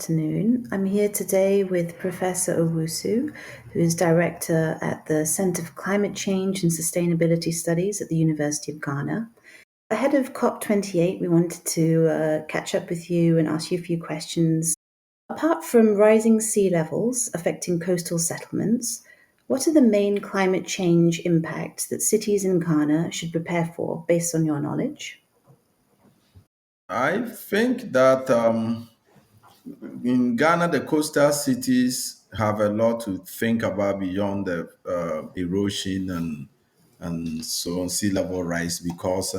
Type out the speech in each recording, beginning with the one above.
afternoon. I'm here today with Professor Owusu, who is Director at the Centre for Climate Change and Sustainability Studies at the University of Ghana. Ahead of COP28, we wanted to catch up with you and ask you a few questions. Apart from rising sea levels affecting coastal settlements, what are the main climate change impacts that cities in Ghana should prepare for based on your knowledge? I think that in Ghana, the coastal cities have a lot to think about beyond the erosion and so on sea level rise because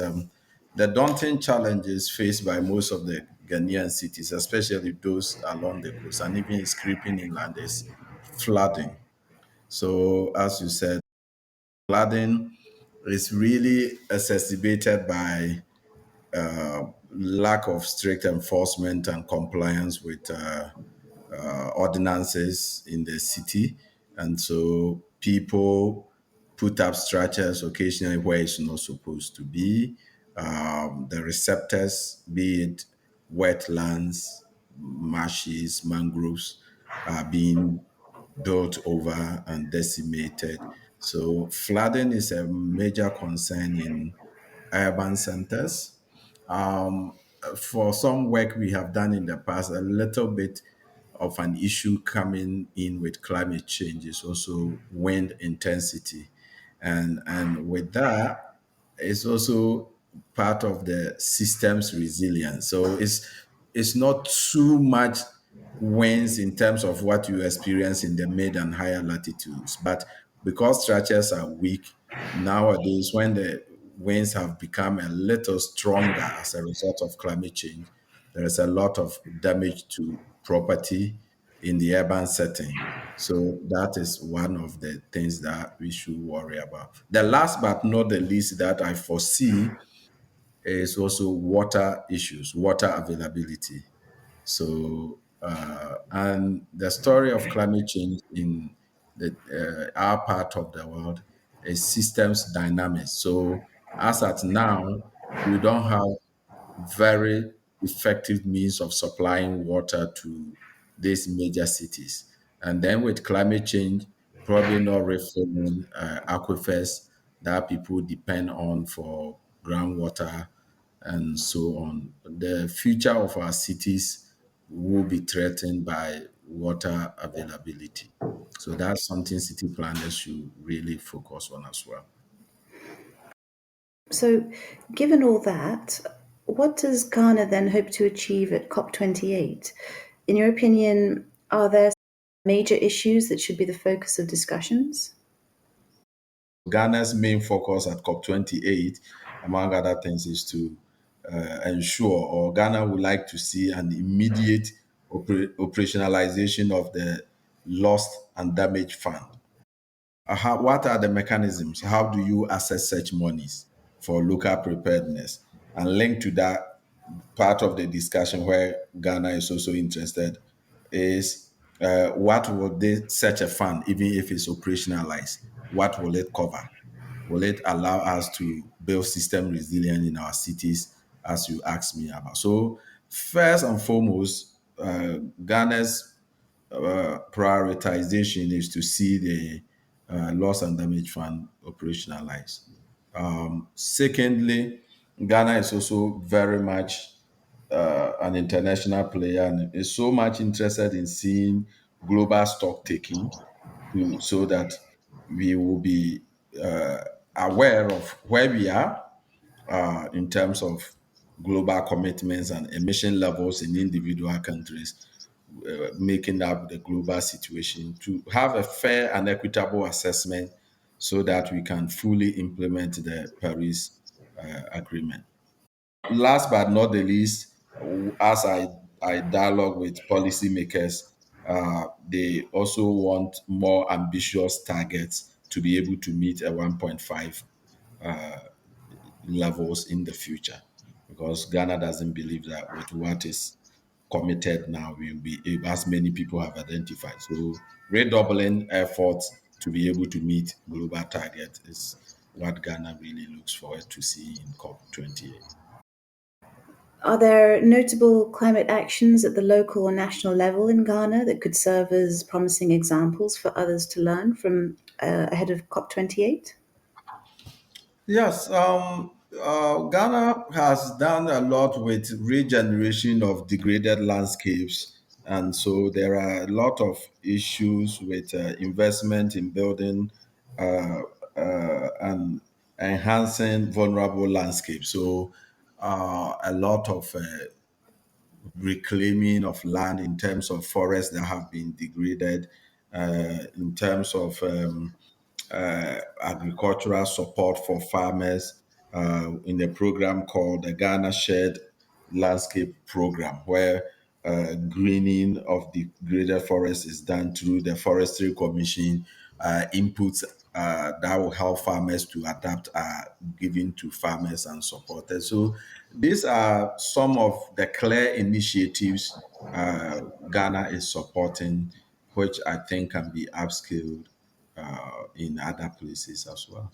the daunting challenges faced by most of the Ghanaian cities, especially those along the coast and even is creeping inland, is flooding. So, as you said, flooding is really exacerbated by lack of strict enforcement and compliance with ordinances in the city. And so people put up structures occasionally where it's not supposed to be. The receptors, be it wetlands, marshes, mangroves, are being built over and decimated. So flooding is a major concern in urban centers. Um, for some work we have done in the past, a little bit of an issue coming in with climate change is also wind intensity. And with that, it's also part of the system's resilience. So it's not too much winds in terms of what you experience in the mid and higher latitudes. But because structures are weak, nowadays when the winds have become a little stronger as a result of climate change, there is a lot of damage to property in the urban setting. So that is one of the things that we should worry about. The last but not the least that I foresee is also water issues, water availability. So, and the story of climate change in our part of the world is systems dynamics. So, as at now, we don't have very effective means of supplying water to these major cities. And then with climate change, probably not refilling aquifers that people depend on for groundwater and so on. The future of our cities will be threatened by water availability. So that's something city planners should really focus on as well. So, given all that, what does Ghana then hope to achieve at COP28? In your opinion, are there major issues that should be the focus of discussions? Ghana's main focus at COP28, among other things, is to ensure, or Ghana would like to see an immediate operationalization of the lost and damaged fund. What are the mechanisms? How do you assess such monies for local preparedness? And linked to that, part of the discussion where Ghana is also interested is what will such a fund, even if it's operationalized, what will it cover? Will it allow us to build system resilience in our cities, as you asked me about? So, first and foremost, Ghana's prioritization is to see the loss and damage fund operationalized. Secondly, Ghana is also very much an international player and is so much interested in seeing global stock taking so that we will be aware of where we are in terms of global commitments and emission levels in individual countries, making up the global situation to have a fair and equitable assessment so that we can fully implement the Paris Agreement. Last but not the least, as I dialogue with policymakers, they also want more ambitious targets to be able to meet a 1.5 levels in the future, because Ghana doesn't believe that with what is committed now, we'll be able, as many people have identified. So redoubling efforts to be able to meet global targets is what Ghana really looks forward to see in COP28. Are there notable climate actions at the local or national level in Ghana that could serve as promising examples for others to learn from ahead of COP28? Yes, Ghana has done a lot with regeneration of degraded landscapes, and so there are a lot of issues with investment in building uh, and enhancing vulnerable landscapes. So, a lot of reclaiming of land in terms of forests that have been degraded, in terms of agricultural support for farmers in a program called the Ghana Shared Landscape Program, where greening of the greater forest is done through the Forestry Commission. Inputs that will help farmers to adapt are given to farmers and supporters. So these are some of the clear initiatives Ghana is supporting, which I think can be upscaled in other places as well.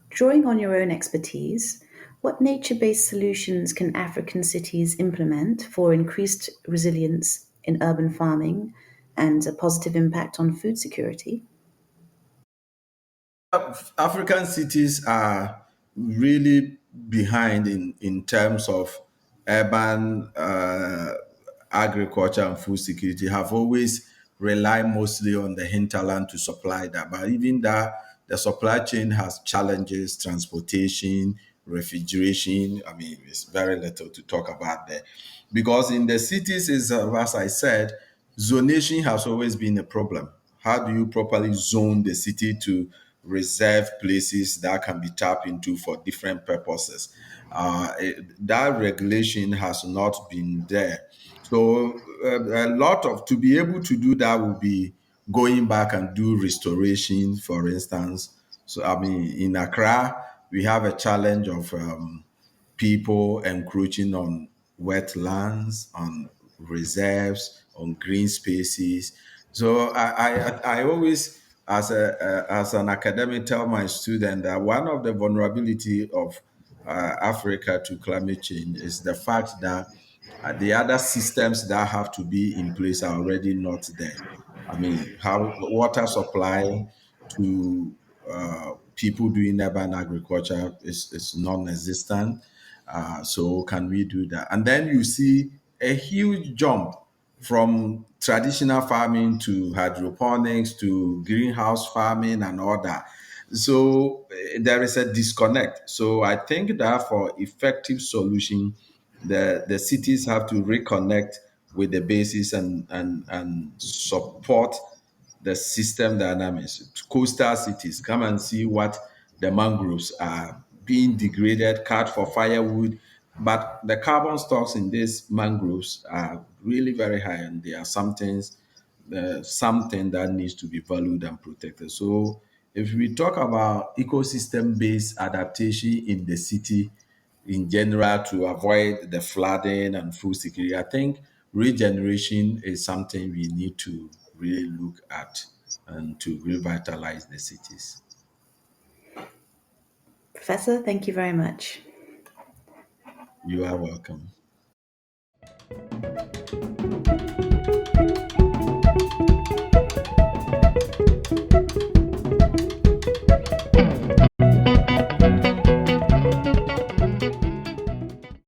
Drawing on your own expertise, what nature based solutions can African cities implement for increased resilience in urban farming and a positive impact on food security? African cities are really behind in terms of urban agriculture and food security, have always relied mostly on the hinterland to supply that. But even that, the supply chain has challenges, transportation, refrigeration. I mean, it's very little to talk about there. Because in the cities, is as I said, zonation has always been a problem. How do you properly zone the city to reserve places that can be tapped into for different purposes? That regulation has not been there. So a lot of to be able to do that will be going back and do restoration, for instance. So I mean, in Accra, we have a challenge of people encroaching on wetlands, on reserves, on green spaces. So I always, as as an academic, tell my student that one of the vulnerability of Africa to climate change is the fact that the other systems that have to be in place are already not there. I mean, how water supply to people doing urban agriculture is non-existent. So can we do that? And then you see a huge jump from traditional farming to hydroponics to greenhouse farming and all that. So there is a disconnect. So I think that for effective solution, the cities have to reconnect with the basis and support the system dynamics. Coastal cities, come and see what the mangroves are being degraded, cut for firewood. But the carbon stocks in these mangroves are really very high, and they are something that needs to be valued and protected. So, if we talk about ecosystem-based adaptation in the city in general to avoid the flooding and food security, I think regeneration is something we need to really look at and to revitalize the cities. Professor, thank you very much. You are welcome.